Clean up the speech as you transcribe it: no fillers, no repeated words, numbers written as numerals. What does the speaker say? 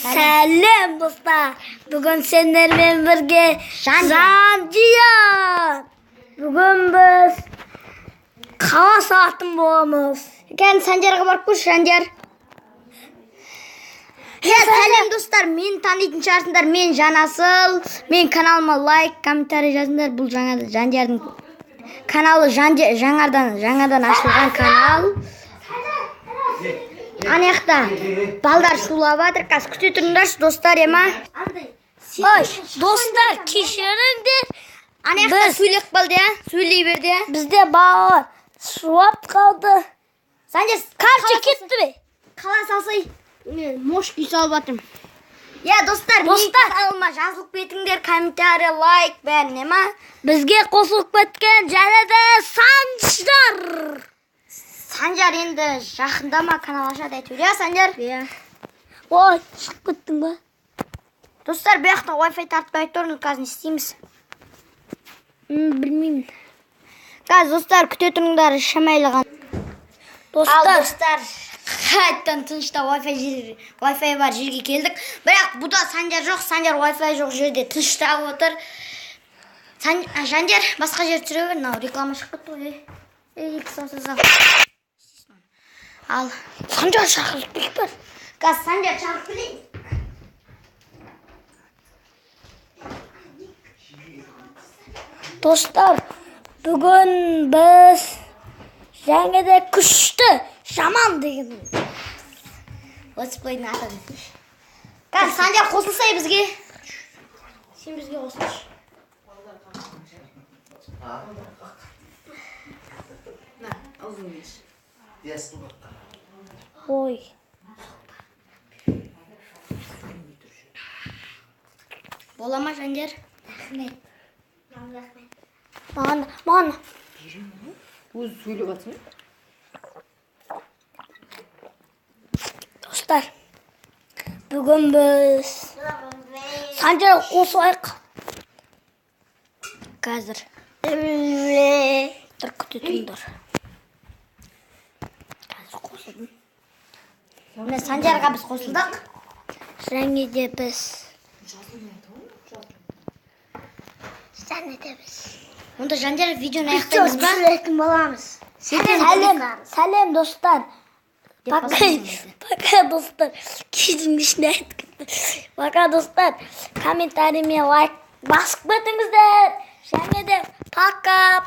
Selam dostlar. Bugün senlerle birge Janjiyan. Bugün biz hava saatin boğamız. Gel Sancar'a barıp koş Sancar. Ya selam dostlar, men tanıйтын шығарсыңдар. Мен Жанасыл. Мен kanalıma like, комментарий жазыңдар. Бұл Жанжардың каналы жаңадан ашылған канал. Анаяқта балдар шулап жатыр. Қазір күте тұрыңдаршы достар, ема. Ой, dostlar kişirindir. Анаяқта сөйлеп қалды, ya. Сөйлей берді, ya. Bizde bağır. Şuap kaldı. Sancar Karşı gitti mi? Қала салсай, мош күй салып жатырмын. Ya dostlar, kanalıma жазылып кетіңдер, комментарий, лайк бәрін, ема. Bizge қосылып кеткен және де Sanjar. Санжар енді жақындама канал ашады әйтеуір, ya Санжар? Иә. Ой, шығып кеттің ба? Достар, бұл жақта Wi-Fi тартпай тұр, қазір не істейміз? Білмеймін. Қазір достар, күте тұрыңдар, шамайлыған. Dostlar, Қайттан тынышта Wi-Fi бар жерге келдік. Бірақ бұда Санжар жоқ, Санжар Wi-Fi жоқ жерде тынышта отыр. Санжар, басқа жер түсіре бер, мынау реклама шығып кетті ғой. Ал Sanjar şarkılık bir var. қазір Санжар шақырып келейін. Dostlar, bugün biz jangada kuchli shaman degan. Летсплейдің аты десейші. Қазір Санжар қосылсай бізге. Сен бізге қосылшы. Oy. Бола ма Санжар? Mana. Өзі сөйлеп жатсың. Dostlar, bugün biz Sanjar'a qo'shaylik. Қазір. Dur күтіңдер. Қазір қосылдым. Міне Санжарға біз қосылдық. Және де біз. Онда Жанжар видеоны аяқтаймыз ба? Түсіретін боламыз. Сәлем достар. Пока достар. Кездің ішіне айтып кетті. Пока достар. Комментарий мен лайк басып кетіңіздер. Және де пока.